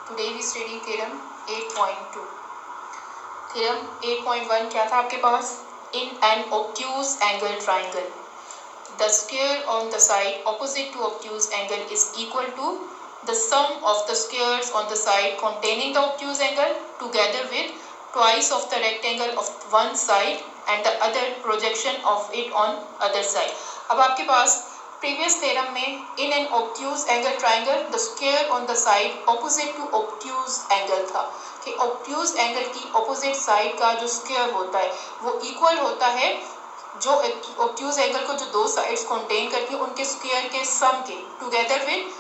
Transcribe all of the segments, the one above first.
Today we study theorem 8.2. Theorem 8.1 क्या था आपके पास? In an obtuse angle triangle, the square on the side opposite to obtuse angle is equal to the sum of the squares on the side containing the obtuse angle together with twice of the rectangle of one side and the other projection of it on other side. अब आपके पास previous theorem में in an obtuse angle triangle the square on the side opposite to obtuse angle था कि obtuse angle की opposite side का जो square होता है वो इक्वल होता है जो ऑब्ट्यूज एंगल को जो दो साइड्स कंटेन करती है उनके स्क्वायर के सम के टुगेदर विद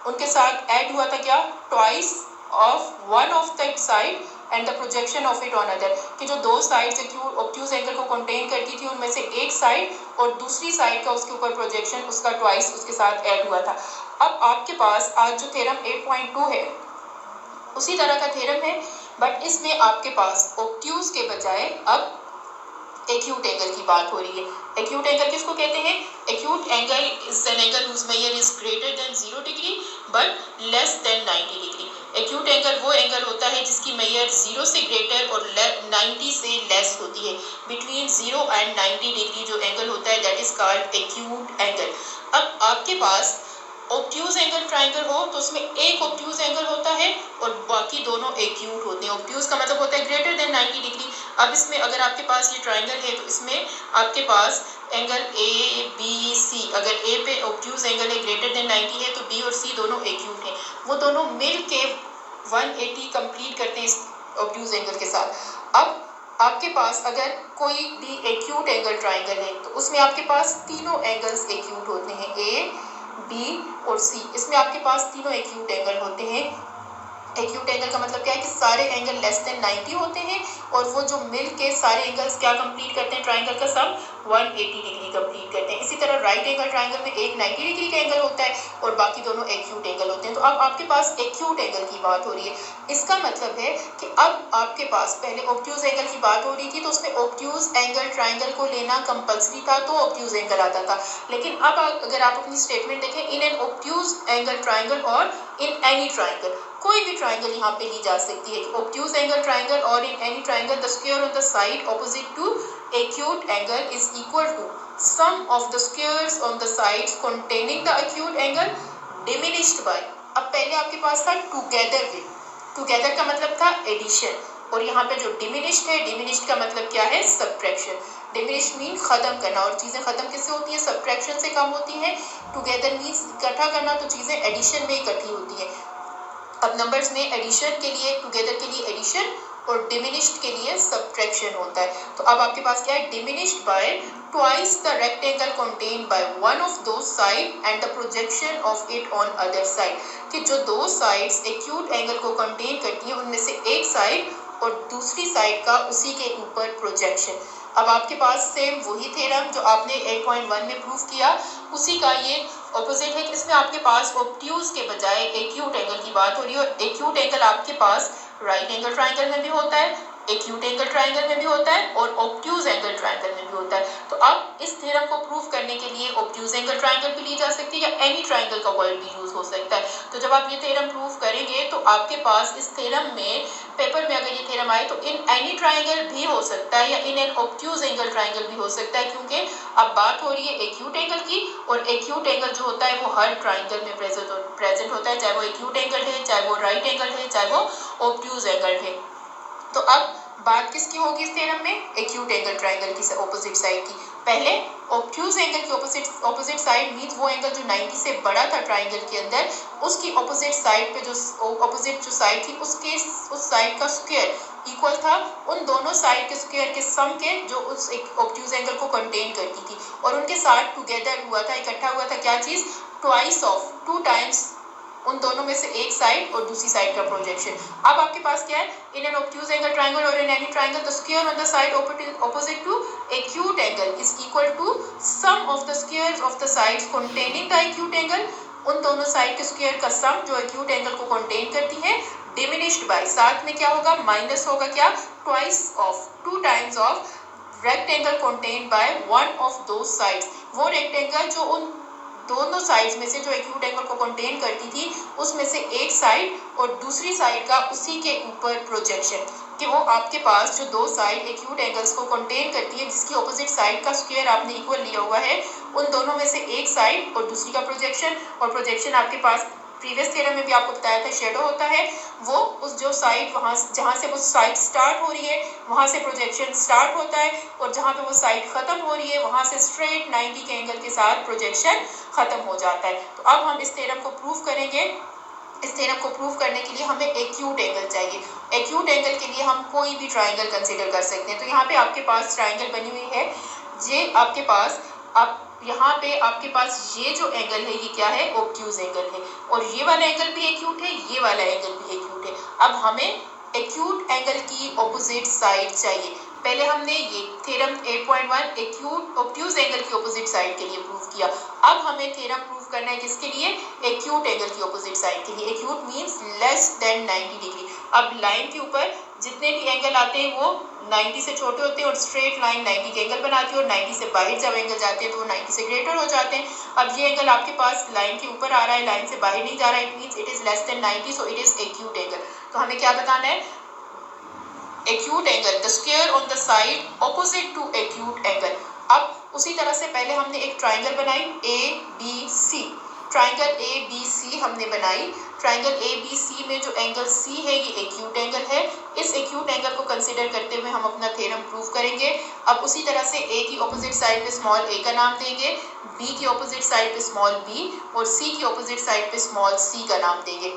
उनके साथ ऐड हुआ था क्या twice of one of that side and the projection of it on other कि जो दो साइड्स ऑब्ट्यूज एंगल को कंटेन करती थी उनमें से एक साइड और दूसरी साइड का उसके ऊपर प्रोजेक्शन उसका ट्वाइस उसके साथ ऐड हुआ था। अब आपके पास आज जो थ्योरम 8.2 है उसी तरह का थ्योरम है बट इसमें आपके पास ऑब्ट्यूज के बजाय अब एक्यूट एंगल की बात हो रही है। एक्यूट एंगल किसको कहते हैं? Acute angle is an angle whose measure is greater than 0 degree but less than 90 degree. Acute angle वो एंगल होता है जिसकी मेजर 0 से ग्रेटर और 90 से लेस होती है। बिटवीन 0 एंड 90 डिग्री जो एंगल होता है that is called acute angle. अब आपके पास ऑब्ट्यूज एंगल ट्राइंगल हो तो उसमें एक ऑब्ट्यूज एंगल होता है और बाकी दोनों एक्यूट होते हैं। ऑब्ट्यूज का मतलब होता है ग्रेटर देन 90 डिग्री। अब इसमें अगर आपके पास ये ट्राइंगल है तो इसमें आपके पास एंगल ए बी सी, अगर ए पे ऑब्ट्यूज एंगल है ग्रेटर देन 90 है तो बी और सी दोनों एक्यूट हैं। वो दोनों मिल के 180 कंप्लीट करते हैं इस ऑब्ट्यूज एंगल के साथ। अब आपके पास अगर कोई भी एक्यूट एंगल ट्राइंगल है तो उसमें आपके पास तीनों एंगल्स एक्यूट होते हैं, ए बी और सी। इसमें आपके पास तीनों एक्यूट एंगल होते हैं। एक्यूट एंगल का मतलब क्या है कि सारे एंगल लेस देन 90 होते हैं और वो जो मिल के सारे एंगल्स क्या कंप्लीट करते हैं ट्राइंगल का सम 180 डिग्री कंप्लीट करते हैं। इसी तरह राइट एंगल ट्राइंगल में एक 90 डिग्री का एंगल होता है और बाकी दोनों एक्यूट एंगल होते हैं। तो अब आपके पास एक्यूट एंगल की बात हो रही है। इसका मतलब है कि अब आपके पास पहले ऑब्ट्यूज एंगल की बात हो रही थी तो उसमें ऑब्ट्यूज एंगल ट्राइंगल को लेना कंपल्सरी था तो ऑब्ट्यूज एंगल आता था। लेकिन अब अगर आप अपनी स्टेटमेंट देखें इन एन ऑब्ट्यूज एंगल ट्राइंगल और इन एनी ट्राइंगल, कोई भी ट्राइंगल यहाँ पे ली जा सकती है। ऑब्ट्यूज एंगल ट्राइंगल और in any triangle the square on the side opposite to acute angle is equal to sum of the squares on the sides containing the acute angle diminished by. अब पहले आपके पास था together with, together का मतलब था addition और यहाँ पे जो डिमिनिश्ड है, डिमिनिश्ड का मतलब क्या है? सब्ट्रैक्शन। डिमिनिश्ड मीन खत्म करना और चीज़ें खत्म किससे होती है? सब्ट्रैक्शन से कम होती हैं। टुगेदर मीन्स इकट्ठा करना तो चीज़ें एडिशन में इकट्ठी होती हैं। अब नंबर्स में एडिशन के लिए टुगेदर के लिए एडिशन और डिमिनिश्ड के लिए सब्ट्रैक्शन होता है। तो अब आपके पास क्या है? Diminished bye twice the rectangle contained by one of those side and the projection of it on other side कि जो दो साइड्स एक्यूट एंगल को कंटेन करती हैं उनमें से एक साइड और दूसरी साइड का उसी के ऊपर प्रोजेक्शन। अब आपके पास सेम वही थ्योरम जो आपने 8.1 में प्रूव किया उसी का ये ऑपोजिट है कि इसमें आपके पास ऑब्ट्यूज के बजाय एक्यूट एंगल की बात हो रही है और एक्यूट एंगल आपके पास राइट एंगल ट्राइंगल में भी होता है, एक्यूट एंगल ट्राइंगल में भी होता है और ऑब्ट्यूज एंगल ट्राइंगल में भी होता है। तो अब इस थ्योरम को प्रूव करने के लिए ऑब्ट्यूज एंगल ट्राइंगल भी ली जा सकती है या एनी ट्राइंगल का वर्ड भी यूज हो सकता है। तो जब आप ये थ्योरम प्रूव करेंगे तो आपके पास इस थ्योरम में पेपर में अगर ये थ्योरम आए तो इन एनी ट्राइंगल भी हो सकता है या इन एन ऑब्ट्यूज एंगल ट्राइंगल भी हो सकता है क्योंकि अब बात हो रही है एक्यूट एंगल की और एक्यूट एंगल जो होता है वो हर ट्राइंगल में प्रेजेंट होता है, चाहे वो एक्यूट एंगल है, चाहे वो राइट एंगल है, चाहे वो ऑब्ट्यूज एंगल है। तो अब बात किसकी होगी इस थ्योरम में? एक्यूट एंगल ट्राइंगल की ऑपोजिट साइड की। पहले ऑब्ट्यूज एंगल की ऑपोजिट साइड मींस वो एंगल जो 90 से बड़ा था ट्राइंगल के अंदर उसकी ऑपोजिट साइड पे जो ऑपोजिट जो साइड थी उसके उस साइड का स्क्वायर इक्वल था उन दोनों साइड के स्क्वायर के सम के जो उस एक ऑब्ट्यूज एंगल को कंटेन करती थी और उनके साथ टुगेदर हुआ था, इकट्ठा हुआ था क्या चीज? ट्वाइस ऑफ, 2 टाइम्स उन दोनों में से एक साइड और दूसरी साइड का प्रोजेक्शन। अब आपके पास क्या है? In an obtuse angle triangle और in any triangle the square on the side opposite to acute angle is equal to sum of the squares of the sides containing the acute angle. उन दोनों side के square का सम जो acute angle को contain करती है diminished bye, साथ में क्या होगा? माइनस होगा क्या? Twice of, 2 times of rectangle contained by one of those sides. वो रेक्टेंगल जो उन दोनों साइड्स में से जो एक्यूट एंगल को कंटेन करती थी उसमें से एक साइड और दूसरी साइड का उसी के ऊपर प्रोजेक्शन, कि वो आपके पास जो दो साइड एक्यूट एंगल्स को कंटेन करती है जिसकी ऑपोजिट साइड का स्क्वायर आपने इक्वल लिया हुआ है, उन दोनों में से एक साइड और दूसरी का प्रोजेक्शन, और प्रोजेक्शन आपके पास प्रीवियस थ्योरम में भी आपको बताया था शेडो होता है, वो उस जो साइड वहाँ जहाँ से वो साइड स्टार्ट हो रही है वहाँ से प्रोजेक्शन स्टार्ट होता है, और जहाँ पे वो साइड खत्म हो रही है वहाँ से स्ट्रेट 90 के एंगल के साथ प्रोजेक्शन खत्म हो जाता है। तो अब हम इस थ्योरम को प्रूव करेंगे। इस थ्योरम को प्रूव करने के लिए हमें एक्यूट एंगल चाहिए। एक्यूट एंगल के लिए हम कोई भी ट्राइंगल कंसीडर कर सकते हैं। तो यहाँ पे आपके पास ट्राइंगल बनी हुई है, ये आपके पास आप यहाँ पे आपके पास ये जो एंगल है ये क्या है, ऑब्ट्यूज एंगल है, और ये वाला एंगल भी एक्यूट है, ये वाला एंगल भी एक्यूट है। अब हमें एक्यूट एंगल की ऑपोजिट साइड चाहिए। पहले हमने ये थ्योरम 8.1 एक्यूट ऑब्ट्यूज एंगल की ऑपोजिट साइड के लिए प्रूव किया। अब हमें थ्योरम प्रूव करना है किसके लिए, एक्यूट एंगल की ऑपोजिट साइड के लिए। Acute means less than 90 degree. अब लाइन के ऊपर जितने भी एंगल आते हैं वो 90 से छोटे होते हैं और स्ट्रेट लाइन 90 के एंगल बनाती है, और 90 से बाहर जब एंगल जाते हैं तो वो 90 से ग्रेटर हो जाते हैं। अब ये एंगल आपके पास लाइन के ऊपर आ रहा है, लाइन से बाहर नहीं जा रहा है, it means it is less than 90, so it is acute angle. तो हमें क्या बताना है, acute angle the square on the side opposite to acute angle. अब उसी तरह से पहले हमने एक ट्राइंगल बनाई A B C, triangle A B C हमने बनाई। ट्राइंगल ए बी सी में जो एंगल सी है ये एक्यूट एंगल है। इस एक्यूट एंगल को कंसीडर करते हुए हम अपना थ्योरम प्रूव करेंगे। अब उसी तरह से ए की ऑपोजिट साइड पे स्मॉल ए का नाम देंगे, बी की ऑपोजिट साइड पे स्मॉल बी, और सी की ऑपोजिट साइड पे स्मॉल सी का नाम देंगे।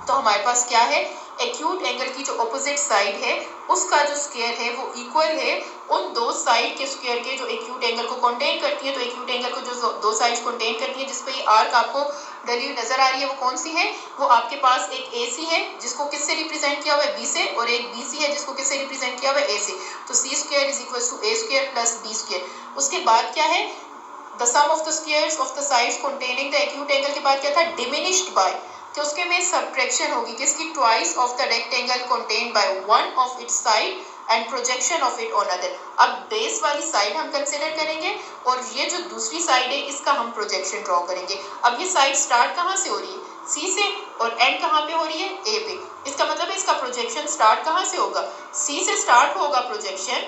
तो हमारे पास क्या है, एक्यूट एंगल की जो ऑपोजिट साइड है उसका जो स्क्वायर है वो इक्वल है उन दो साइड के स्क्वायर के जो एक्यूट एंगल को कंटेन करती है। तो एक्यूट एंगल को जो दो साइड्स कंटेन करती है, जिस पे ये आर्क आपको डली हुई नजर आ रही है, वो कौन सी है, वो आपके पास एक ए सी है जिसको किससे रिप्रेजेंट किया हुआ है, बी से, और एक बी सी है जिसको किससे रिप्रेजेंट किया हुआ है, ए से। तो C square is equal to A square plus B square. उसके बाद क्या है, the sum of the squares of the sides containing the acute angle के बाद क्या था, डिमिनिश्ड बाय, तो उसके में सब्ट्रैक्शन होगी किसकी, twice of the rectangle contained by one of its side and projection of it on other. अब बेस वाली साइड हम कंसिडर करेंगे और ये जो दूसरी साइड है इसका हम प्रोजेक्शन ड्रॉ करेंगे। अब ये साइड स्टार्ट कहाँ से हो रही है, सी से, और एंड कहाँ पे हो रही है, ए पे। इसका मतलब है इसका प्रोजेक्शन स्टार्ट कहाँ से होगा, सी से स्टार्ट होगा प्रोजेक्शन,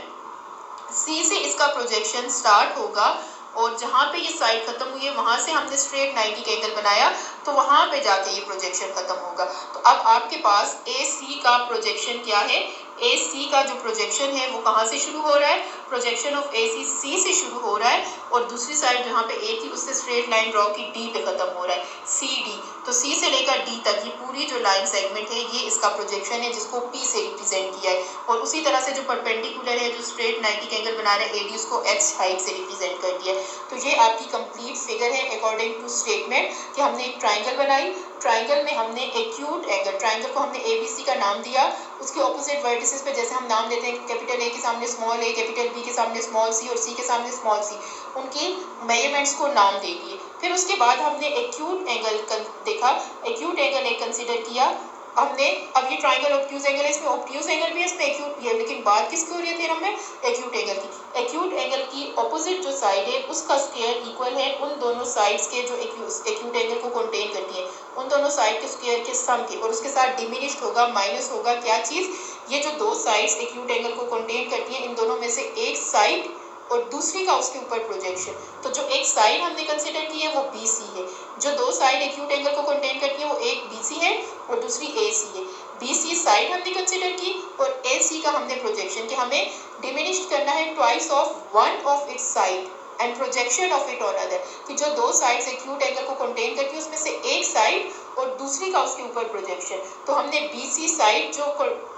सी से इसका प्रोजेक्शन स्टार्ट होगा, और जहाँ पे ये साइड खत्म हुई है वहाँ से हमने स्ट्रेट 90 का एंगल बनाया, तो वहाँ पे जाके ये प्रोजेक्शन खत्म होगा। तो अब आपके पास ए सी का प्रोजेक्शन क्या है, ए सी का जो प्रोजेक्शन है वो कहाँ से शुरू हो रहा है, प्रोजेक्शन ऑफ ए सी सी से शुरू हो रहा है, और दूसरी साइड जहाँ पे ए थी उससे स्ट्रेट लाइन ड्रॉ की डी पे खत्म हो रहा है, सी डी। तो सी से लेकर डी तक ये पूरी जो लाइन सेगमेंट है ये इसका प्रोजेक्शन है जिसको पी से रिप्रेजेंट किया है, और उसी तरह से जो परपेंडिकुलर है जो स्ट्रेट 90 का एंगल बना रहे हैं ए डी, उसको एक्स हाइट से रिप्रेजेंट कर दिया है। तो ये आपकी कंप्लीट फिगर है अकॉर्डिंग टू स्टेटमेंट कि हमने एक ट्राइंगल बनाई, ट्राइंगल में हमने एक्यूट एंगल, ट्राइंगल को हमने ए बी सी का नाम दिया, उसके ऑपोजिट वर्टिसेस पे जैसे हम नाम देते हैं कैपिटल ए के सामने स्मॉल ए, कैपिटल बी के सामने स्मॉल सी और सी के सामने स्मॉल सी, उनकी मेजरमेंट्स को नाम दे दिए। फिर उसके बाद हमने एक्यूट एंगल देखा, एक्यूट एंगल एक कंसिडर किया हमने। अब ये ट्राइंगल ऑब्ट्यूज एंगल है, इसमें ऑब्ट्यूज एंगल भी है, इसमें एक्यूट भी है, लेकिन बात किसकी हो रही है थ्योरम में, एक्यूट एंगल की। एक्यूट एंगल की ऑपोजिट जो साइड है उसका स्क्वायर इक्वल है उन दोनों साइड्स के जो एक्यूट एंगल को कंटेन करती है, उन दोनों साइड के स्क्वायर के सम के, और उसके साथ डिमिनिश्ड होगा, माइनस होगा क्या चीज़, ये जो दो साइड्स एक्यूट एंगल को कंटेन करती हैं इन दोनों में से एक साइड और दूसरी का उसके ऊपर प्रोजेक्शन। तो जो एक साइड हमने कंसिडर की है वो बी सी है, जो दो साइड एक्यूट एंगल को कंटेन करती है वो एक बी सी है और दूसरी ए सी है। बी सी साइड हमने कंसिडर की और ए सी का हमने प्रोजेक्शन, कि हमें डिमिनिश्ड करना है twice of one of its side and projection of it on other, कि जो दो साइड्स एक्यूट एंगल को कंटेन करती है उसमें से एक साइड और दूसरी का उसके ऊपर प्रोजेक्शन। तो हमने बी सी साइड जो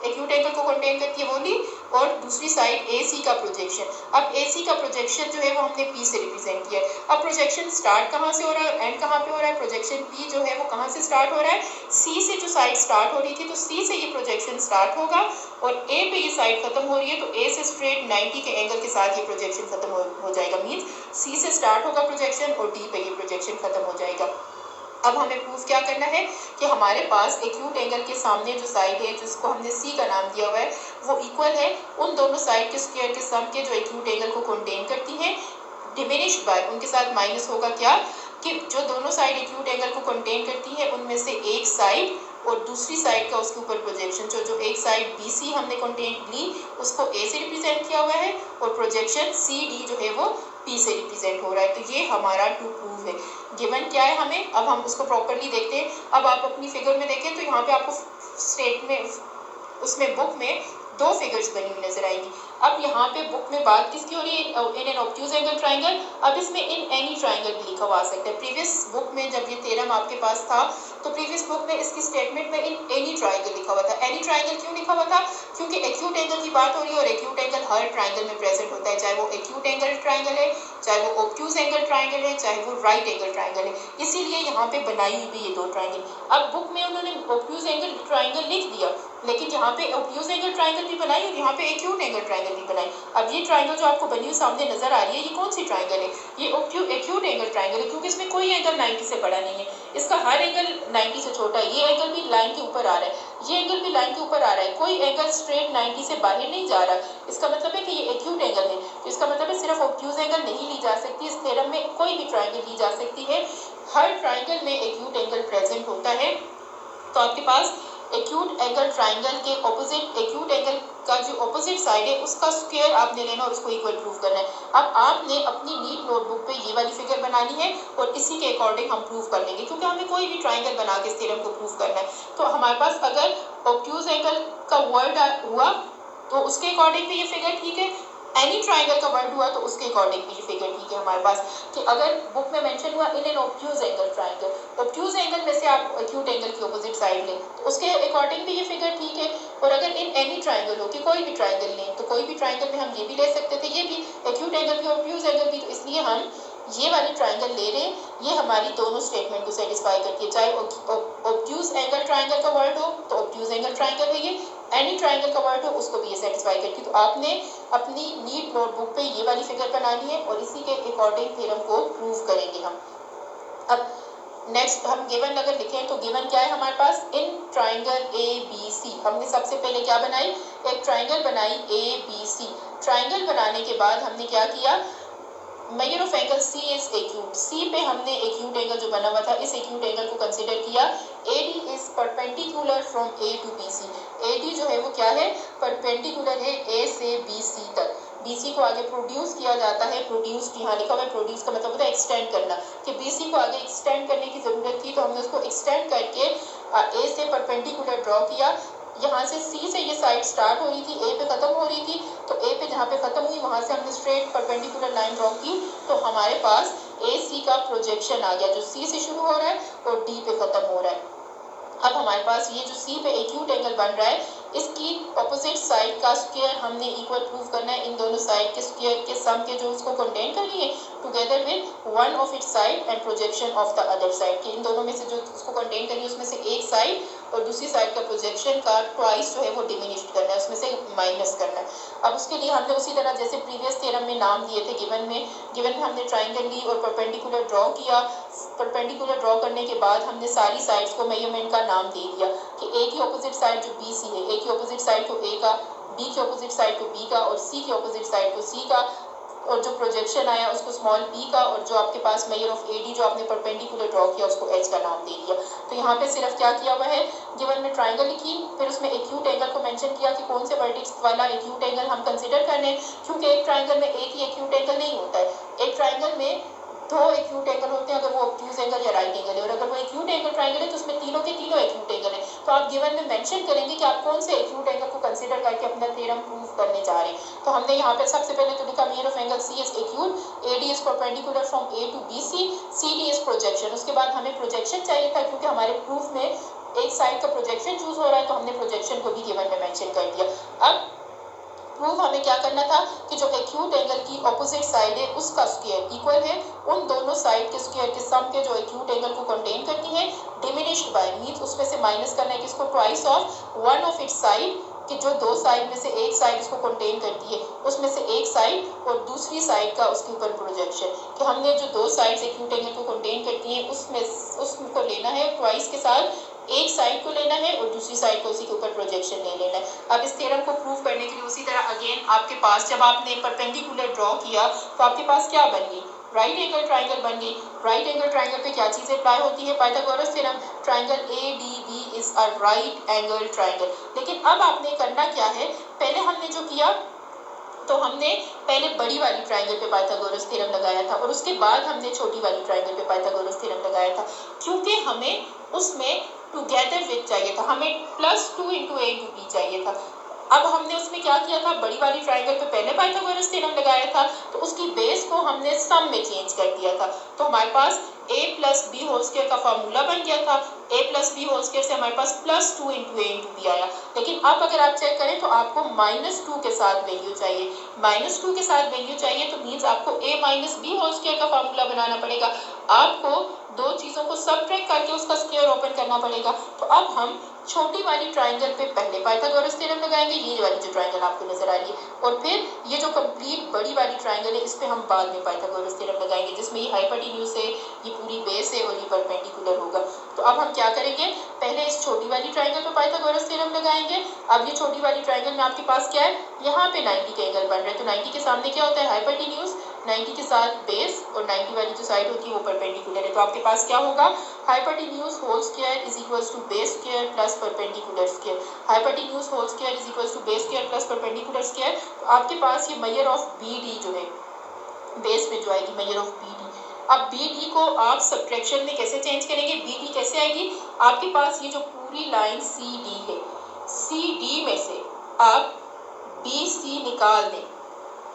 एक्यूट एंगल को कंटेन करती है वो ली, और दूसरी साइड ए सी का प्रोजेक्शन। अब ए सी का प्रोजेक्शन जो है वो हमने पी से रिप्रेजेंट किया है। अब प्रोजेक्शन स्टार्ट कहाँ से हो रहा है, एंड कहाँ पे हो रहा है, प्रोजेक्शन पी जो है वो कहाँ से स्टार्ट हो रहा है, सी से जो साइड स्टार्ट हो रही थी, तो सी से ये प्रोजेक्शन स्टार्ट होगा, और ए पे ये साइड खत्म हो रही है, तो ए से स्ट्रेट 90 के एंगल के साथ ये प्रोजेक्शन खत्म हो जाएगा। मीन्स सी से स्टार्ट होगा प्रोजेक्शन और डी पे ये प्रोजेक्शन खत्म हो जाएगा। अब हमें प्रूफ क्या करना है कि हमारे पास एक्यूट एंगल के सामने जो साइड है जिसको हमने सी का नाम दिया हुआ है वो इक्वल है उन दोनों साइड के स्क्वायर के सम के जो एक्यूट एंगल को कंटेन करती हैं, डिमिनिश्ड बाय, उनके साथ माइनस होगा क्या, कि जो दोनों साइड एक्यूट एंगल को कंटेन करती है उनमें से एक साइड और दूसरी साइड का उसके ऊपर प्रोजेक्शन, जो एक साइड BC हमने कंटेन ली उसको A से रिप्रेजेंट किया हुआ है और प्रोजेक्शन CD जो है वो P से रिप्रेजेंट हो रहा है। तो ये हमारा टू प्रूव है। गिवन क्या है हमें, अब हम उसको प्रॉपरली देखते हैं। अब आप अपनी फिगर में देखें तो यहाँ पे आपको स्टेट में उसमें बुक में दो फिगर्स बनी हुई नजर आएंगी। अब यहाँ पे बुक में बात किसकी हो रही है, in an obtuse angle triangle. अब इसमें इन एनी ट्राइंगल भी लिखा हुआ आ सकता है। प्रीवियस बुक में जब ये थ्योरम आपके पास था तो प्रीवियस बुक में इसकी स्टेटमेंट में इन एनी ट्राइंगल लिखा हुआ था। एनी ट्राइंगल क्यों लिखा हुआ था, क्योंकि एक्यूट एंगल की बात हो रही है और एक्यूट एंगल हर ट्राइंगल में प्रेजेंट होता है, चाहे वो एक्यूट एंगल ट्राइंगल है, चाहे वो ऑब्ट्यूज एंगल ट्राइंगल है, चाहे वो राइट एंगल ट्राइंगल है। इसीलिए यहाँ पे बनाई हुई भी ये दो ट्राइंगल। अब बुक में उन्होंने ऑब्ट्यूज एंगल ट्राइंगल लिख दिया, लेकिन यहाँ पे ऑब्ट्यूज एंगल ट्राइंगल भी बनाई और यहाँ पे एक्यूट एंगल ट्राइंगल भी बनाई। अब ये ट्राइंगल जो आपको बनी हुई सामने नजर आ रही है, ये कौन सी ट्राइंगल है, ये एक्यूट एंगल ट्राइंगल है, क्योंकि इसमें कोई एंगल 90 से बड़ा नहीं है, इसका हर एंगल 90 से छोटा है। ये एंगल भी लाइन के ऊपर आ रहा है, ये एंगल भी लाइन के ऊपर आ रहा है, कोई एंगल स्ट्रेट 90 से बाहर नहीं जा रहा। इसका मतलब है कि ये एक्यूट एंगल है। तो इसका मतलब है सिर्फ ऑब्ट्यूज एंगल नहीं ली जा सकती, इस थ्योरम में कोई भी ट्राइंगल ली जा सकती है, हर ट्राइंगल में एक्यूट एंगल प्रेजेंट होता है। तो आपके पास एक्यूट एंगल ट्राइंगल के ऑपोजिट, एक्यूट एंगल का जो ऑपोजिट साइड है उसका स्क्वायर आपने लेना और उसको इक्वल प्रूव करना है। अब आपने अपनी नीट नोटबुक पे ये वाली फिगर बनानी है और इसी के अकॉर्डिंग हम प्रूव कर लेंगे, क्योंकि हमें कोई भी ट्राइंगल बना के इस थ्योरम को प्रूव करना है। तो हमारे पास अगर ऑब्ट्यूज एंगल का वर्ड हुआ तो उसके अकॉर्डिंग भी ये फिगर ठीक है, एनी ट्राइंगल का वर्ड हुआ तो उसके अकॉर्डिंग भी ये फिगर ठीक है हमारे पास। कि अगर बुक में मेंशन हुआ इन an obtuse angle triangle, obtuse angle में से आप एक्यूट एंगल की ऑपोजिट साइड लें तो उसके अकॉर्डिंग भी ये फिगर ठीक है। और अगर इन एनी ट्राइंगल हो कि कोई भी ट्राइंगल लें तो कोई भी ट्राइंगल में हम ये भी ले सकते थे, ये भी एक्यूट एंगल भी ऑब्ट्यूज एंगल भी, तो इसलिए हम ये वाली ट्राइंगल ले रहे हैं। ये हमारी दोनों स्टेटमेंट को सेटिस्फाई करती है, चाहे ऑब्ट्यूज एंगल ट्राइंगल का वर्ड हो तो ऑब्ट्यूज एंगल ट्राइंगल है, ये एनी ट्राइंगल का वर्ड हो उसको भी ये सेटिस्फाई करती है। तो आपने अपनी नीट नोटबुक पे ये वाली फिगर बनानी है और इसी के अकॉर्डिंग थ्योरम को प्रूव करेंगे हम। अब नेक्स्ट हम गिवन अगर लिखें तो गिवन क्या है हमारे पास, इन ट्राइंगल ABC हमने सबसे पहले क्या बनाई, एक ट्राइंगल बनाई ABC। ट्राइंगल बनाने के बाद हमने क्या किया, measure of angle C is acute, C पे हमने एक्यूट एंगल जो बना हुआ था इस एक्यूट एंगल को कंसीडर किया। AD is perpendicular from A to BC, AD जो है वो क्या है, परपेंडिकुलर है A से BC तक। BC को आगे प्रोड्यूस किया जाता है, प्रोड्यूस यहाँ लिखा हुआ है, प्रोड्यूस का मतलब होता है एक्सटेंड करना, कि BC को आगे एक्सटेंड करने की जरूरत थी तो हमने उसको एक्सटेंड करके A से परपेंडिकुलर ड्रॉ किया। यहाँ से C से ये साइड स्टार्ट हो रही थी, A पे खत्म हो रही थी, तो A पे जहाँ पे खत्म हुई वहाँ से हमने स्ट्रेट परपेंडिकुलर लाइन ड्रॉ की, तो हमारे पास AC का प्रोजेक्शन आ गया जो C से शुरू हो रहा है और D पे खत्म हो रहा है। अब हमारे पास ये जो C पे एक्यूट एंगल बन रहा है इसकी ऑपोजिट साइड का स्क्वायर हमने इक्वल प्रूव करना है, इन दोनों साइड के स्क्वायर के सम के जो उसको कंटेन कर रही है together with one of its side and projection of the other side, कि इन दोनों में से जो उसको कंटेन कर रही है उसमें से एक साइड और दूसरी साइड का प्रोजेक्शन का ट्वाइस जो है वो डिमिनिश्ड करना है, उसमें से माइनस करना है। अब उसके लिए हमने उसी तरह जैसे प्रीवियस थ्योरम में नाम दिए थे, गिवन में हमने ट्राइंगल ली और परपेंडिकुलर ड्रॉ किया। परपेंडिकुलर ड्रॉ करने के बाद हमने सारी साइड्स को मेजरमेंट का नाम दे दिया कि A की ऑपोजिट साइड जो BC है, A की ऑपोजिट साइड को A का, B की ऑपोजिट साइड को B का और C की ऑपोजिट साइड को C का, और जो प्रोजेक्शन आया उसको स्मॉल p का, और जो आपके पास मेजर ऑफ AD जो आपने परपेंडिकुलर ड्रॉ किया उसको h का नाम दे दिया। तो यहाँ पे सिर्फ क्या किया हुआ है, गिवन में ट्राइंगल लिखी, फिर उसमें एक्यूट एंगल को मेंशन किया कि कौन से वर्टेक्स वाला एक्यूट एंगल हम कंसीडर करने, क्योंकि एक ट्राइंगल में एक ही एक्यूट एंगल नहीं होता है, एक ट्राइंगल में दो एक्यूट एंगल होते हैं, अगर वो ऑब्ट्यूज एंगल या राइट एंगल है, और अगर वो एक्यूट एंगल ट्राइंगल है तो उसमें तीनों के तीनों एक्यूट एंगल है। तो आप गिवन में मेंशन करेंगे कि आप कौन से एक्यूट एंगल को कंसीडर करके अपना थ्योरम प्रूव करने जा रहे हैं। तो हमने यहाँ पे सबसे पहले तो लिखा measure of angle C is acute, AD is perpendicular from A to BC, CD is projection. उसके बाद हमें प्रोजेक्शन चाहिए था क्योंकि हमारे प्रूफ में एक साइड का प्रोजेक्शन चूज हो रहा है, तो हमने प्रोजेक्शन को भी गिवन में मेंशन कर दिया। अब प्रूफ हमें क्या करना था कि जो एक्यूट एंगल की ऑपोजिट साइड है उसका स्क्वायर इक्वल है उन दोनों साइड के स्क्वायर के सम के जो एक्यूट एंगल को कंटेन करती है, डिमिनिश्ड बाय मींस उसमें से माइनस करना है किसको, twice of one of its side, कि जो दो साइड में से एक साइड इसको कंटेन करती है उसमें से एक साइड और दूसरी साइड का उसके ऊपर प्रोजेक्शन, कि हमने जो दो साइड्स एक्यूट एंगल को कंटेन करती हैं उसमें उसको लेना है ट्वाइस के साथ, एक साइड को लेना है और दूसरी साइड को उसी के ऊपर प्रोजेक्शन ले लेना है। अब इस थ्योरम को प्रूव करने के लिए उसी तरह अगेन आपके पास जब आपने परपेंडिकुलर ड्रॉ किया तो आपके पास क्या बन गई, राइट एंगल ट्राइंगल बन गई। राइट एंगल ट्राइंगल पे क्या चीज़ अप्लाई होती है? Pythagoras theorem. Triangle ADB is a right angle triangle. लेकिन अब आपने करना क्या है, पहले हमने जो किया तो हमने पहले बड़ी वाली ट्राइंगल पे पाइथागोरस थ्योरम लगाया था और उसके बाद हमने छोटी वाली ट्राइंगल पे पाइथागोरस थ्योरम लगाया था, क्योंकि हमें उसमें टुगेदर विथ चाहिए था, हमें +2 × A×B चाहिए था। अब हमने उसमें क्या किया था, बड़ी वाली ट्राइंगल पे पहले पाइथागोरस थ्योरम लगाया था, तो उसकी बेस को हमने सम में चेंज कर दिया था, तो हमारे पास a + b² का फार्मूला बन गया था। a + b² से हमारे पास +2 × A×B आया। लेकिन अब अगर आप चेक करें तो आपको -2 के साथ वैल्यू चाहिए। -2 के साथ वैल्यू चाहिए तो मीन्स आपको a - b² का फार्मूला बनाना पड़ेगा। आपको दो चीज़ों को सबट्रैक्ट करके उसका स्क्वायर ओपन करना पड़ेगा। तो अब हम छोटी वाली ट्राइंगल पे पहले पाइथागोरस थ्योरम लगाएंगे, ये वाली जो ट्राइंगल आपको नजर आ रही है, और फिर ये जो कंप्लीट बड़ी वाली ट्राइंगल है इस पे हम बाद में पाइथागोरस थ्योरम लगाएंगे, जिसमें ये हाइपोटेन्यूज है, ये पूरी बेस है और ये परपेंडिकुलर होगा। तो अब हम क्या करेंगे, पहले इस छोटी वाली ट्राइंगल पे पाइथागोरस थ्योरम लगाएंगे। अब ये छोटी वाली ट्राइंगल में आपके पास क्या है, यहाँ पे 90 का एंगल बन रहा है, तो 90 के सामने क्या होता है, हाइपोटेन्यूज, 90 के साथ बेस, और 90 वाली जो साइड होती है वो परपेंडिकुलर है। तो आपके पास क्या होगा, hypotenuse whole square is equals to base square plus perpendicular square. Hypotenuse whole square is equals to base square plus perpendicular square. तो आपके पास ये मेजर ऑफ BD जो है बेस में जो आएगी, मेजर ऑफ BD। अब BD को आप सब्ट्रैक्शन में कैसे चेंज करेंगे, BD कैसे आएगी, आपके पास ये जो पूरी लाइन CD है, CD में से आप BC निकाल दें।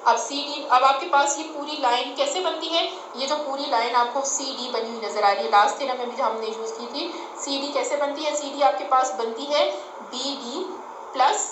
अब CD, अब आपके पास ये पूरी लाइन कैसे बनती है, ये जो पूरी लाइन आपको CD बनी हुई नजर आ रही है, लास्ट थ्योरम में भी हमने यूज की थी। CD कैसे बनती है, CD आपके पास बनती है BD +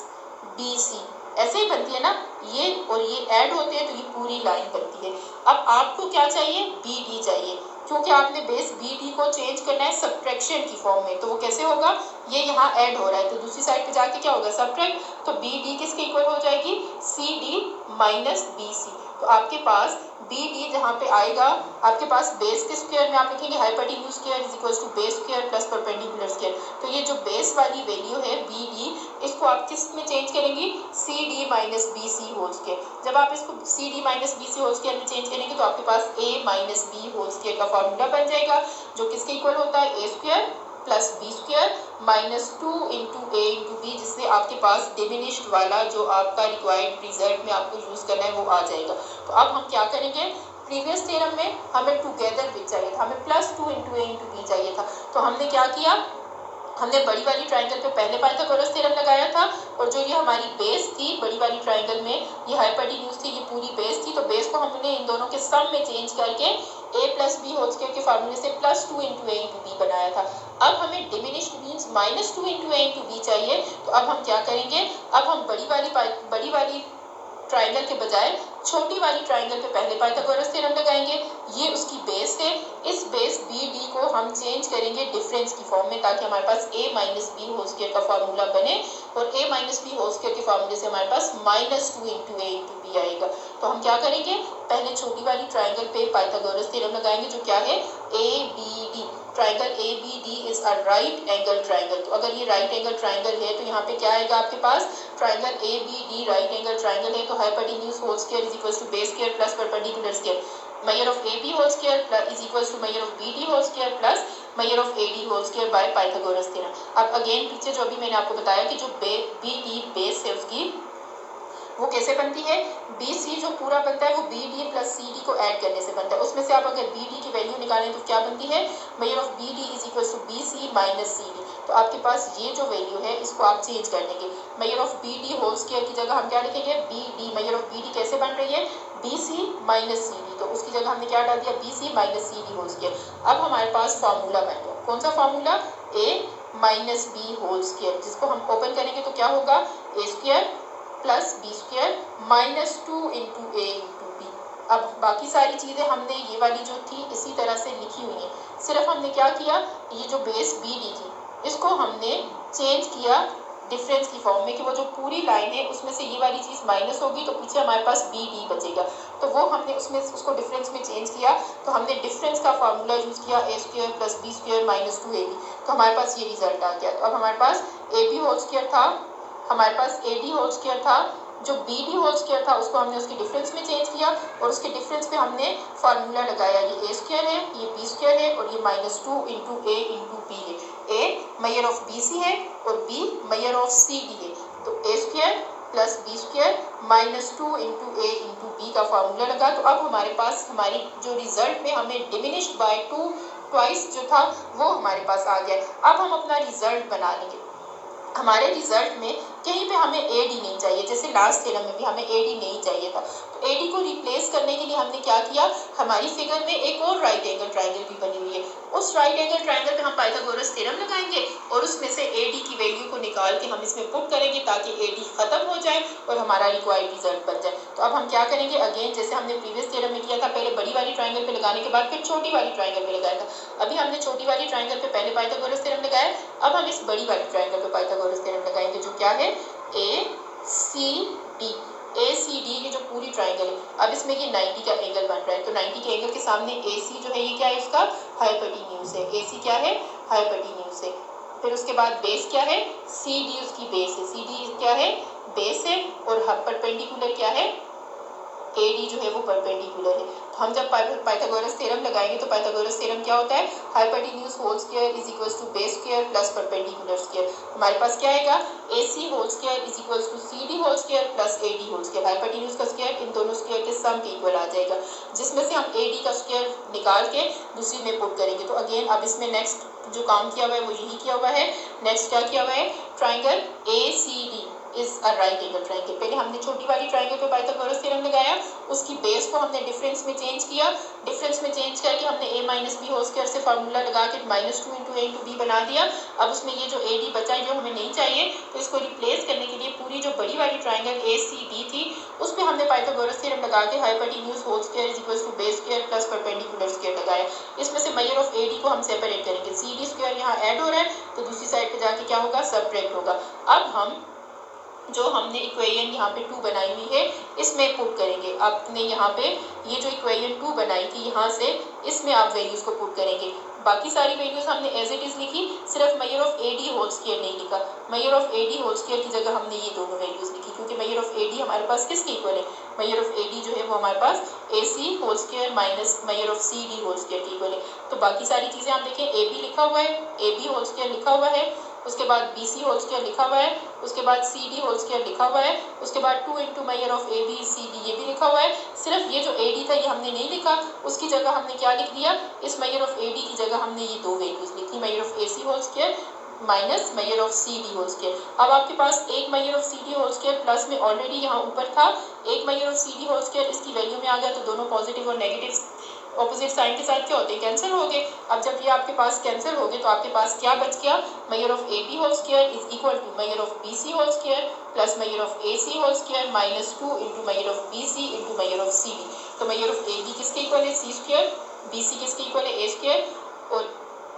BC, ऐसे ही बनती है ना, ये और ये ऐड होते हैं तो ये पूरी लाइन बनती है। अब आपको क्या चाहिए, BD चाहिए, क्योंकि आपने बेस BD को चेंज करना है सब्ट्रैक्शन की फॉर्म में। तो वो कैसे होगा, ये यहाँ ऐड हो रहा है तो दूसरी साइड पे जाके क्या होगा, सब्ट्रैक्ट, तो BD किसके इक्वल हो जाएगी, CD - BC। तो आपके पास BD जहाँ पे आएगा, आपके पास बेस के स्क्वायर में आप लिखेंगे hypotenuse square is equals to base square plus perpendicular square. तो ये जो बेस वाली वैल्यू है BD, इसको आप किस में चेंज करेंगी, CD - BC होल स्क्वायर। जब आप इसको CD - BC होल स्क्वायर में चेंज करेंगे तो आपके पास a - b होल स्क्वायर का फॉर्मूला बन जाएगा, जो किसके इक्वल होता है, A² + B² -2 × A×B, जिससे आपके पास डिमिनिश्ड वाला जो आपका रिक्वायर्ड रिजल्ट में आपको यूज करना है वो आ जाएगा। तो अब हम क्या करेंगे, प्रीवियस थ्योरम में हमें टुगेदर विथ चाहिए था, हमें +2 × A×B चाहिए था, तो हमने क्या किया, हमने बड़ी वाली ट्राइंगल पे पहले पाइथागोरस थ्योरम लगाया था, और जो ये हमारी बेस थी बड़ी वाली ट्राइंगल में, ये हाइपोटेन्यूज थी, ये पूरी बेस थी, तो बेस को हमने इन दोनों के सम में चेंज करके a + b² के फार्मूले से +2 × A×B बनाया था। अब हमें डिमिनिश्ड मीन्स -2 × A×B चाहिए, तो अब हम क्या करेंगे, अब हम बड़ी वाली ट्राइंगल के बजाय छोटी वाली ट्राइंगल पे पहले पाइथागोरस थ्योरम लगाएंगे, ये उसकी बेस है, इस बेस BD को हम चेंज करेंगे डिफरेंस की फॉर्म में, ताकि हमारे पास a - b² का फार्मूला बने, और a - b² के फार्मूले से हमारे पास -2 × A×B आएगा। तो हम क्या करेंगे, पहले छोटी वाली ट्राइंगल पे पाइथागोरस थ्योरम लगाएंगे, जो क्या है, ABD, triangle ABD is a right angle triangle. तो अगर ये राइट एंगल ट्राइंगल है तो यहाँ पे क्या आएगा, आपके पास triangle ABD right angle triangle है, तो hypotenuse whole square is equals to base square plus perpendicular square, measure of AB whole square is equals to measure of BD whole square plus measure of AD whole square by Pythagoras theorem. अब again पीछे जो अभी मैंने आपको बताया कि जो BD base है उसकी वो कैसे बनती है, BC जो पूरा बनता है वो BD + CD को ऐड करने से बनता है। उसमें से आप अगर BD की वैल्यू निकालें तो क्या बनती है, measure of BD is equals to BC - CD। तो आपके पास ये जो वैल्यू है इसको आप चेंज कर देंगे, measure of BD whole square की जगह हम क्या लिखेंगे, BD, मेजर ऑफ BD कैसे बन रही है, BC - CD, तो उसकी जगह हमने क्या डाल दिया, BC - CD होल स्क्वायर। अब हमारे पास फार्मूला बन गया, कौन सा formula, a - b whole square, जिसको हम ओपन करेंगे तो क्या होगा, A² + B² -2 × A×B। अब बाकी सारी चीज़ें हमने ये वाली जो थी इसी तरह से लिखी हुई हैं, सिर्फ हमने क्या किया, ये जो बेस BD थी इसको हमने चेंज किया डिफरेंस की फॉर्म में, कि वो जो पूरी लाइन है उसमें से ये वाली चीज़ माइनस होगी तो पीछे हमारे पास BD बचेगा, तो वो हमने उसमें उसको डिफरेंस में चेंज किया, तो हमने डिफरेंस का फार्मूला यूज़ किया, A² + B² -2 AB, तो हमारे पास ये रिजल्ट आ गया। तो अब हमारे पास AB होल स्क्वायर था, हमारे पास AD होल स्क्वायर था, जो बी डी होल स्क्वायर था उसको हमने उसके डिफरेंस में चेंज किया और उसके डिफरेंस पे हमने फार्मूला लगाया, ये ए स्क्वायर है, ये बी स्क्वायर है और ये -2 इंटू ए इंटू बी है। A measure of B C है और B measure of C D है, तो A square plus B square -2 into A into B का फार्मूला लगा। तो अब हमारे पास हमारी जो रिजल्ट में हमें डिमिनिश्ड बाय 2 ट्वाइस जो था वो हमारे पास आ गया। अब हम अपना रिजल्ट बना लेंगे। हमारे रिजल्ट में कहीं पे हमें ए डी नहीं चाहिए, जैसे लास्ट थ्योरम में भी हमें ए डी नहीं चाहिए था, तो ए डी को रिप्लेस करने के लिए हमने क्या किया, हमारी फिगर में एक और राइट एंगल ट्राइंगल भी बनी हुई है, उस राइट एंगल ट्राइंगल पे हम पाइथागोरस थ्योरम लगाएंगे और उसमें से ए डी की वैल्यू को निकाल के हम इसमें पुट करेंगे ताकि ए डी खत्म हो जाए और हमारा रिक्वायर्ड रिजल्ट बन जाए। तो अब हम क्या करेंगे, अगेन जैसे हमने प्रीवियस थ्योरम में किया था, पहले बड़ी वाली ट्राइंगल पे लगाने के बाद फिर छोटी वाली ट्राइंगल पे लगाया था। अभी हमने छोटी वाली ट्राइंगल पे पहले पाइथागोरस थ्योरम लगाया, अब हम इस बड़ी वाली ट्राइंगल पे पाइथागोरस थ्योरम लगाएंगे जो क्या है ए सी डी। ए सी डी की जो पूरी ट्राइंगल है, अब इसमें ये 90 का एंगल बन रहा है, तो 90 के एंगल के सामने ए सी जो है ये क्या है, इसका हाइपोटेन्यूज है। ए सी क्या है, हाइपोटेन्यूज है। फिर उसके बाद बेस क्या है, सी डी उसकी बेस है, सी डी क्या है, बेस है और परपेंडिकुलर क्या है, ए डी जो है वो परपेंडिकुलर है। तो हम जब पाइथागोरस थ्योरम लगाएंगे तो पाइथागोरस थ्योरम क्या होता है, hypotenuse whole square is equals to base square plus perpendicular square. हमारे पास क्या आएगा, A C whole square is equals to C D whole square plus A D whole square. Hypotenuse का स्क्वायर इन दोनों स्क्वायर के सम के इक्वल आ जाएगा, जिसमें से हम ए डी का स्क्वायर निकाल के दूसरी में पुट करेंगे। तो अगेन अब इसमें नेक्स्ट जो काम किया हुआ है वो यही किया हुआ है। नेक्स्ट क्या किया हुआ है, triangle A C D is a right angle triangle. पहले हमने छोटी वाली ट्राइंगल पे पाइथागोरस थ्योरम लगाया, उसकी बेस को हमने डिफरेंस में चेंज किया, डिफरेंस में चेंज करके हमने a minus B whole square से फार्मूला लगा के -2 इंटू ए इंटू बी बना दिया। अब उसमें ये जो ए डी बचा है जो हमें नहीं चाहिए, तो इसको रिप्लेस करने के लिए पूरी जो बड़ी वाली ट्राइंगल ए सी डी थी उस पर हमने पाइथागोरस थ्योरम लगा के hypotenuse whole square is equals to base square plus perpendicular square लगाया। इसमें से मेजर ऑफ ए डी को हम सेपरेट करेंगे, सी डी स्क्वायर यहाँ ऐड हो रहा है तो दूसरी साइड पे जाके क्या होगा, सबट्रैक्ट होगा। अब हम जो हमने इक्वेशन यहाँ पे 2 बनाई हुई है इसमें पुट करेंगे। आपने यहाँ पे ये जो इक्वेशन 2 बनाई थी यहाँ से इसमें आप वैल्यूज को पुट करेंगे। बाकी सारी वैल्यूज हमने एज इट इज लिखी, सिर्फ measure of A D whole square नहीं लिखा। Measure of A D whole square की जगह हमने ये दोनों वैल्यूज लिखी, क्योंकि मेजर ऑफ ए डी हमारे पास किसके इक्वल है, मेजर ऑफ ए डी जो है वो हमारे पास A C whole square minus measure of C D whole square के इक्वल है। तो बाकी सारी चीज़ें आप देखें, ए बी लिखा हुआ है, ए बी होल स्क्वायर लिखा हुआ है, उसके बाद बी सी होल स्क्वायर लिखा हुआ है, उसके बाद सी डी होल स्क्वायर लिखा हुआ है, उसके बाद 2 into measure of A B C D ये भी लिखा हुआ है। सिर्फ ये जो ए डी था ये हमने नहीं लिखा, उसकी जगह हमने क्या लिख दिया, इस मेजर ऑफ ए डी की जगह हमने ये दो वैल्यूज लिखी, measure of A C whole square minus measure of C D whole square. अब आपके पास एक measure of C D whole square plus में ऑलरेडी यहाँ ऊपर था, एक measure of C D whole square इसकी वैल्यू में आ गया, तो दोनों पॉजिटिव और नेगेटिव ऑपोजिट साइन के साथ क्या होते हैं, कैंसिल हो गए। अब जब ये आपके पास कैंसिल हो गए तो आपके पास क्या बच गया, measure of A B whole square is equal to measure of B C whole square plus measure of A C whole square -2 into measure of B C into measure of C D. तो measure of A B किसके equal है, C square, B C किसके equal है, ए square और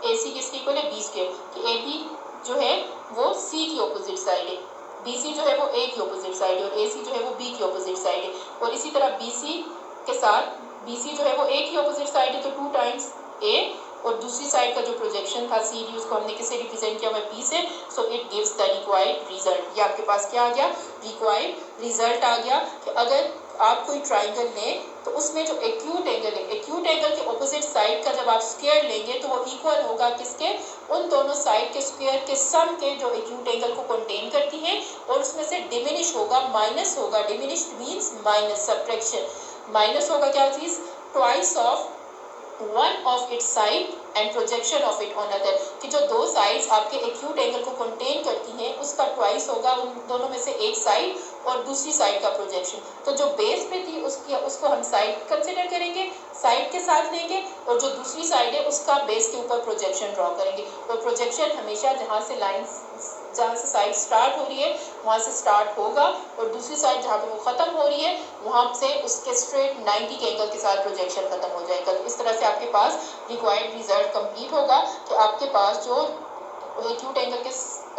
ए सी किसके equal है, B square. कि A B जो है वो सी की ऑपोजिट साइड है, बी सी जो है वो ए की ऑपोजिट साइड है और ए सी जो है वो बी की ऑपोजिट साइड है। और इसी तरह बी सी के साथ बी सी जो है वो ए की ऑपोजिट साइड है, तो 2 टाइम्स ए और दूसरी साइड का जो प्रोजेक्शन था सी डी उसको हमने किससे रिप्रेजेंट किया हुआ है, पी से। So it gives the required result. ये आपके पास क्या आ गया, रिक्वायर्ड रिजल्ट आ गया कि अगर आप कोई ट्राइंगल लें तो उसमें जो एक्यूट एंगल है, एक्यूट एंगल के ऑपोजिट साइड का जब आप स्क्वायर लेंगे तो वो इक्वल होगा किसके, उन दोनों साइड के स्क्वायर के सम के जो एक्यूट एंगल को कंटेन करती है, और उसमें से डिमिनिश होगा, माइनस होगा। Diminished means minus, subtraction. Minus होगा क्या चीज़, twice of one of its side and projection of it on other, कि जो दो साइड्स आपके एक्यूट एंगल को कंटेन करती हैं उसका ट्वाइस होगा उन दोनों में से एक साइड और दूसरी साइड का प्रोजेक्शन। तो जो बेस पे थी उसको हम साइड कंसिडर करेंगे, साइड के साथ लेंगे, और जो दूसरी साइड है उसका बेस के ऊपर प्रोजेक्शन ड्रॉ करेंगे। और प्रोजेक्शन हमेशा जहाँ से लाइन, जहाँ से साइड स्टार्ट हो रही है वहाँ से स्टार्ट होगा, और दूसरी साइड जहाँ पे वो ख़त्म हो रही है वहाँ से उसके स्ट्रेट 90 के एंगल के साथ प्रोजेक्शन खत्म हो जाएगा। तो इस तरह से आपके पास रिक्वायर्ड रिजल्ट कंप्लीट होगा कि आपके पास जो एक्यूट एंगल के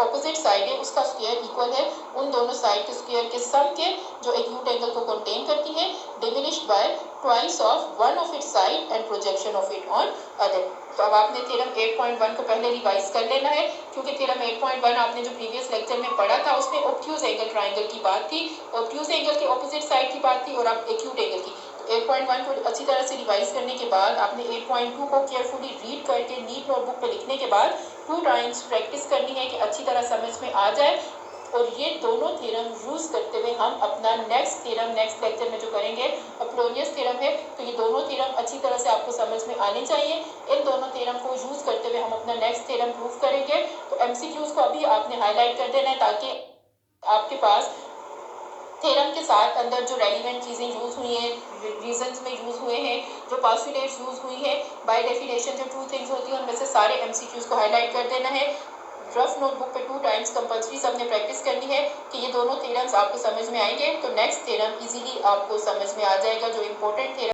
ऑपोजिट साइड है उसका स्क्वायर इक्वल है उन दोनों साइड के स्क्वायर के सम के जो एक्यूट एंगल को कंटेन करती है, diminished bye twice of one of its side and projection of it on other. तो अब आपने थ्योरम 8.1 को पहले रिवाइज कर लेना है, क्योंकि थ्योरम 8.1 आपने जो प्रीवियस लेक्चर में पढ़ा था उसमें ऑब्ट्यूज एंगल ट्राइंगल की बात थी, ऑब्ट्यूज एंगल के ऑपोजिट साइड की बात थी और अब एक्यूट एंगल की। तो 8.1 को अच्छी तरह से रिवाइज करने के बाद आपने 8.2 को केयरफुली रीड करके नीट नोटबुक पे लिखने के बाद 2 टाइम्स प्रैक्टिस करनी है कि अच्छी तरह समझ में आ जाए। और ये दोनों थ्योरम यूज करते हुए हम अपना नेक्स्ट थ्योरम नेक्स्ट लेक्चर में जो करेंगे अपोलोनियस थ्योरम है, तो ये दोनों थ्योरम अच्छी तरह से आपको समझ में आने चाहिए। इन दोनों थ्योरम को यूज करते हुए हम अपना नेक्स्ट थ्योरम प्रूव करेंगे। तो एमसीक्यूज को अभी आपने हाईलाइट कर देना है ताकि आपके पास थ्योरम के साथ अंदर जो रेलिवेंट चीज़ें यूज हुई हैं, रीजंस में यूज हुए हैं, जो पॉस्टुलेट्स यूज हुई हैं, बाय डेफिनेशन जो ट्रू थिंग्स होती हैं उनमें से सारे एमसीक्यूज को हाईलाइट कर देना है। रफ नोटबुक पे 2 टाइम्स कंपल्सरी सबने प्रैक्टिस करनी है कि ये दोनों थ्योरम्स आपको समझ में आएंगे, तो नेक्स्ट थ्योरम इजीली आपको समझ में आ जाएगा। जो इंपॉर्टेंट थ्योरम